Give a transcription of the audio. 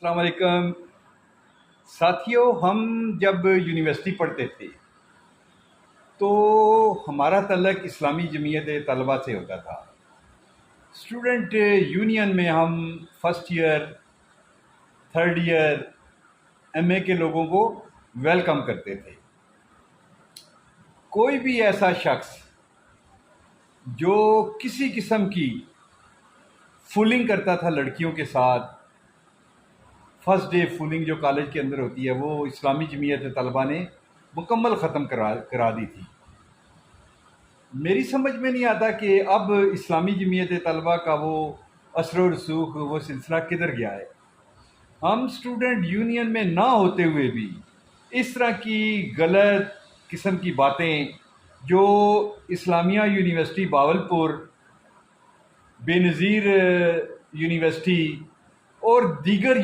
अस्सलाम वालेकुम साथियों। हम जब यूनिवर्सिटी पढ़ते थे तो हमारा तल्लक इस्लामी जमीयत तलबा से होता था। स्टूडेंट यूनियन में हम first year, third year, MA के लोगों को वेलकम करते थे। कोई भी ऐसा शख्स जो किसी किस्म की फूलिंग करता था लड़कियों के साथ, फर्स्ट डे फूलिंग जो कॉलेज के अंदर होती है, वो इस्लामी जमीयत तलबा ने मुकम्मल ख़त्म करा दी थी। मेरी समझ में नहीं आता कि अब इस्लामी जमीयत तलबा का वो असर व रसूख, वो सिलसिला किधर गया है। हम स्टूडेंट यूनियन में ना होते हुए भी इस तरह की गलत किस्म की बातें जो इस्लामिया यूनिवर्सिटी बावलपुर, बेनज़ीर यूनिवर्सिटी और दीगर